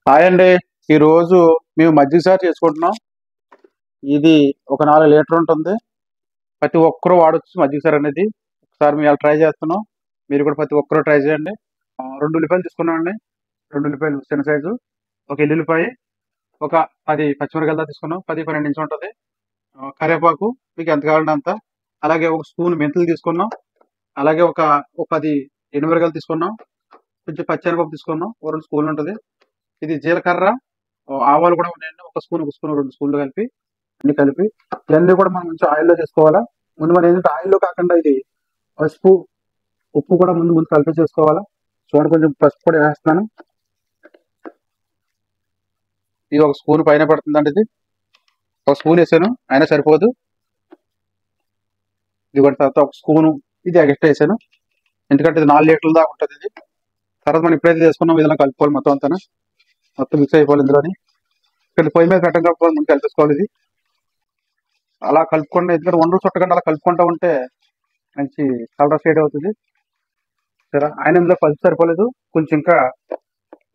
Hi అండి. ఈరోజు మేము మజ్జిగ సారు చేసుకుంటున్నాం. ఇది ఒక 4 లీటర్ ఉంటుంది. ప్రతి ఒక్కరు వాడొచ్చు మజ్జిగ సారు అనేది. ఒకసారి మేము ఇలా ట్రై చేస్తున్నాం. మీరు కూడా ప్రతి ఒక్కరు ట్రై చేయండి. 2 ఉల్లిపాయలు తీసుకున్నామండి. 2 ఉల్లిపాయలు చిన్న సైజు, ఒక ఎల్లుల్లిపాయ, ఒక 10 పచ్చిమిరపకాయలు దాకా తీసుకున్నాం. 10, 12 ఇంచు ఉంటుంది. కరివేపాకు మీకు ఎంత కావాలంటే అంత. అలాగే ఒక స్పూన్ మెంతులు తీసుకున్నాం. అలాగే ఒక 10 ఎండుమిరపకాయలు తీసుకున్నాం. కొంచెం పచ్చెనపప్పు తీసుకున్నాం. ఓ 2 స్పూన్లు ఉంటుంది. ఇది జీలకర్ర, ఆవాలు కూడా ఉన్నాయండి. ఒక స్పూన్ 2 స్పూన్లు కలిపి అన్ని కలిపి ఇవన్నీ కూడా మనం కొంచెం ఆయిల్లో చేసుకోవాలా. ముందు మనం ఏంటంటే ఆయిల్లో కాకుండా ఇది పసుపు, ఉప్పు కూడా ముందు కలిపి చేసుకోవాలా. చూడండి, కొంచెం పసుపు కూడా వేస్తున్నాను. ఇది ఒక స్పూన్ పైన పడుతుందండి. ఇది ఒక స్పూన్ వేసాను, అయినా సరిపోదు. ఇది కూడా తర్వాత ఒక స్పూను ఇది ఎక్స్ట్రా వేసాను, ఎందుకంటే ఇది 4 లీటర్ల దాకా ఉంటుంది. ఇది తర్వాత మనం ఎప్పుడైతే చేసుకున్నాం ఇలా కలుపుకోవాలి. మొత్తం మిక్స్ అయిపోవాలి ఇందులోని. ఇక్కడ పొయ్యి మీద పెట్టడం కాబట్టి ముందు కలిపేసుకోవాలి. ఇది అలా కలుపుకుండా, ఎందుకంటే వండలు చుట్టకుండా అలా కలుపుకుంటూ ఉంటే మంచి కలర్ షేడ్ అవుతుంది. సరే, ఆయన ఇందులో పసుపు సరిపోలేదు, కొంచెం ఇంకా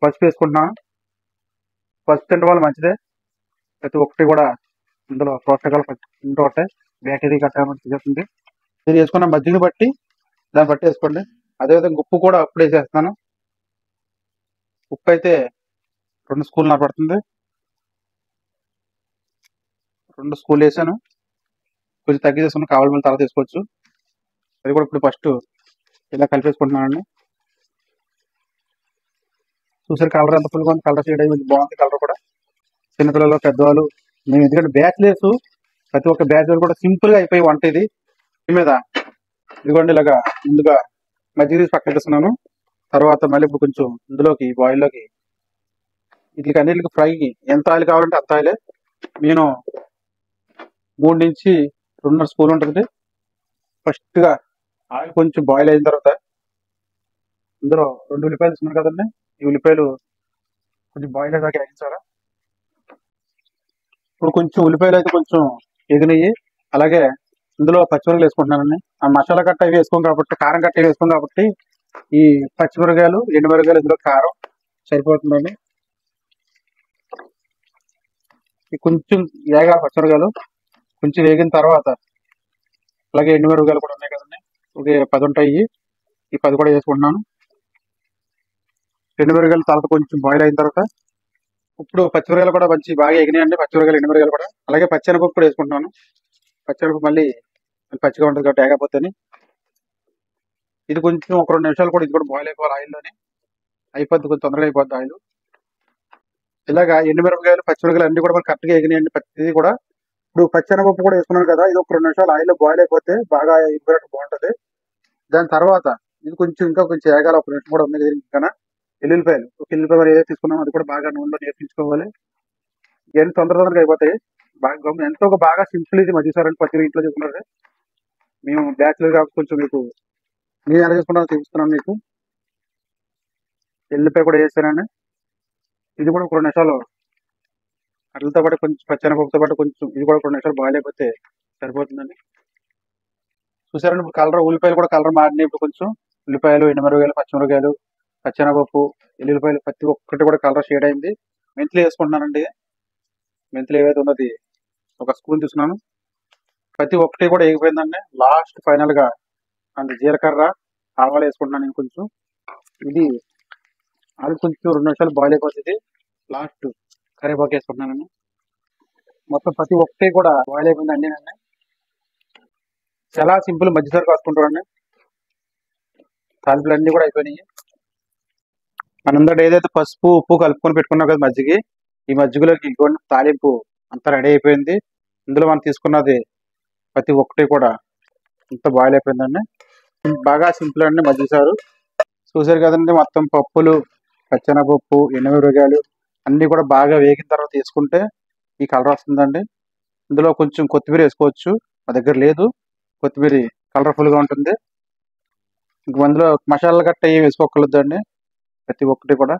పసుపు వేసుకుంటున్నాను. పసుపు తినడం వల్ల మంచిదే. ప్రతి ఒక్కటి కూడా ఇందులో పోషకాలు ఉంటూ ఉంటాయి. బ్యాక్టీరియా కట్టేస్తుంది. మీరు వేసుకున్న మజ్జిగ బట్టి దాన్ని బట్టి వేసుకోండి. అదేవిధంగా ఉప్పు కూడా అప్పుడు వేసేస్తాను. ఉప్పు అయితే 2 స్పూన్లు పడుతుంది. 2 స్పూన్లు వేసాను. కొంచెం తగ్గి చేసుకుని కావాలి మళ్ళీ తర్వాత వేసుకోవచ్చు. అది కూడా ఇప్పుడు ఫస్ట్ ఇలా కలిపేసుకుంటున్నానండి. చూసారు కలర్ ఎంత ఫుల్గా ఉంది. కలర్ షేడ్ అయ్యి బాగుంది. కలర్ కూడా చిన్నపిల్లలు, పెద్దవాళ్ళు, మేము ఎందుకంటే బ్యాచ్లర్స్, ప్రతి ఒక్క బ్యాచ్లర్ కూడా సింపుల్గా అయిపోయి వంట ఇది. దీని మీద ఇదిగోండి ఇలాగా ముందుగా మజ్జిగ తీసి పక్కన పెట్టేస్తున్నాను. తర్వాత మళ్ళీ ఇప్పుడు కొంచెం ఇందులోకి బాయిల్లోకి వీటికి అన్నిటికి ఫ్రైకి ఎంత ఆయిల్ కావాలంటే అంత ఆయిలే. నేను 3 నుంచి 2.5 స్పూన్ ఉంటుంది. ఫస్ట్గా ఆయిల్ కొంచెం బాయిల్ అయిన తర్వాత ఇందులో 2 ఉల్లిపాయలు తీసుకున్నాను కదండి. ఈ ఉల్లిపాయలు కొంచెం బాయిల్ అయ్యేదాకా వేగించాలా. ఇప్పుడు కొంచెం ఉల్లిపాయలు అయితే కొంచెం ఎగినయ్యి. అలాగే ఇందులో పచ్చిమిరపకాయలు వేసుకుంటున్నానండి. ఆ మసాలా కట్ట ఇవి వేసుకోం కాబట్టి, కారం కట్ట ఇవి వేసుకోం కాబట్టి ఈ పచ్చిమిరపకాయలు, ఎండుమిరపకాయలు, ఇందులో కారం సరిపోతుందండి. కొంచెం వేగాలి పచ్చిమిరపకాయలు. కొంచెం వేగిన తర్వాత అలాగే ఎండుమిరపకాయలు కూడా ఉన్నాయి కదండి, ఒక 10 ఉంటాయి. ఈ 10 కూడా వేసుకుంటున్నాను. ఎండుమిరపకాయలు తర్వాత కొంచెం బాయిల్ అయిన తర్వాత ఇప్పుడు పచ్చిమిరపకాయలు కూడా మంచి బాగా ఎగినాయండి. పచ్చిమిరపకాయలు, ఎండుమిరపకాయలు కూడా. అలాగే పచ్చెనపప్పు కూడా వేసుకుంటున్నాను. పచ్చెనపప్పు మళ్ళీ పచ్చిగా ఉంటుంది కాబట్టి వేగపోతేని ఇది కొంచెం ఒక 2 నిమిషాలు కూడా ఇది కూడా బాయిల్ అయిపోవాలి ఆయిల్లోని. అయిపోద్ది, కొంచెం తొందరగా అయిపోద్ది ఆయిల్. ఇలాగా ఎండుమిరపకాయలు, పచ్చిమిరపకాయలు అన్ని కూడా మనకి కరెక్ట్గా ఎగినాయండి. ఇది కూడా ఇప్పుడు పచ్చెనపప్పు కూడా వేసుకున్నాను కదా, ఇది ఒక 2 నిమిషాలు ఆయిల్లో బాయిల్ అయిపోతే బాగా ఎగిపోయినట్టు బాగుంటుంది. దాని తర్వాత ఇది కొంచెం ఇంకా కొంచెం వేగాలి. ఒక నిమిషం కూడా ఉంది కదా. ఎల్లుల్లిపాయలు, ఒక ఎల్లుల్లిపాయ మరి ఏదైతే తీసుకున్నామో అది కూడా బాగా నూనెలో నేర్పించుకోవాలి. ఇవన్నీ తొందరగా అయిపోతాయి. ఎంతో బాగా సింపుల్ ఇది మజ్జిగ సారు. ప్రతి ఇంట్లో చేసుకున్నది. మేము బ్యాచులర్ కాబట్టి కొంచెం మీకు మీరు ఎలా చేసుకుంటారో చూపిస్తున్నాను మీకు. ఎల్లుల్లిపాయ కూడా వేసానండి. ఇది కూడా ఒక 2 నిమిషాలు అట్లతో పాటు కొంచెం పచ్చెనపప్పుతో పాటు కొంచెం ఇది కూడా 2 నిమిషాలు బాయిల్ అయిపోతే సరిపోతుందండి. చూసారండి, ఇప్పుడు కలర్ ఉల్లిపాయలు కూడా కలర్ మారినాయి. ఇప్పుడు కొంచెం ఉల్లిపాయలు, ఎండుమిరపకాయలు, పచ్చిమిరపకాయలు, పచ్చెనపప్పు, ఎల్లుల్లిపాయలు ప్రతి ఒక్కటి కూడా కలర్ షేడ్ అయింది. మెంతులు వేసుకుంటున్నానండి. మెంతులు ఏవైతే ఉన్నది ఒక స్పూన్ తీసుకున్నాను. ప్రతి ఒక్కటి కూడా వేగిపోయిందండి. లాస్ట్ ఫైనల్ గా అంటే జీలకర్ర, ఆవాలు వేసుకుంటున్నాను. నేను కొంచెం ఇది అది కొంచెం 2 నిమిషాలు బాయిల్ అయిపోతుంది. లాస్ట్ కరివేపాకు వేసుకుంటున్నాను. మొత్తం ప్రతి ఒక్కటి కూడా బాయిల్ అయిపోయిందండి. నేను చాలా సింపుల్ మజ్జిగ సారు కాసుకుంటానండి. తాలింపులు అన్ని కూడా అయిపోయినాయి. మనందరూ ఏదైతే పసుపు, ఉప్పు కలుపుకొని పెట్టుకున్నాం కదా మజ్జిగ, ఈ మజ్జిగలోకి ఇంకోటి తాలింపు అంతా రెడీ అయిపోయింది. ఇందులో మనం తీసుకున్నది ప్రతి ఒక్కటి కూడా అంతా బాయిల్ అయిపోయిందండి. బాగా సింపుల్ అండి మజ్జిగ సారు. చూసారు కదండి, మొత్తం పప్పులు, పచ్చెనపప్పు, ఎండుమిరపకాయలు అన్ని కూడా బాగా వేగిన తర్వాత తీసుకుంటే ఈ కలర్ వస్తుందండి. ఇందులో కొంచెం కొత్తిమీర వేసుకోవచ్చు. మా దగ్గర లేదు కొత్తిమీర, కలర్ఫుల్ గా ఉంటుంది. ఇంక అందులో మసాలా గట్ట ఏమి వేసుకోకూడదండి. ప్రతి ఒక్కటి కూడా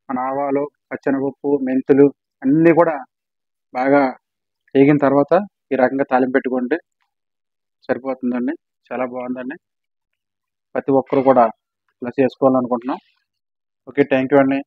మన ఆవాలు, పచ్చెనపప్పు, మెంతులు అన్నీ కూడా బాగా వేగిన తర్వాత ఈ రకంగా తాలింపు పెట్టుకోండి, సరిపోతుందండి. చాలా బాగుందండి. ప్రతి ఒక్కరు కూడా ఇలా చేసుకోవాలనుకుంటున్నాం. ఓకే, థ్యాంక్ యూ అండి.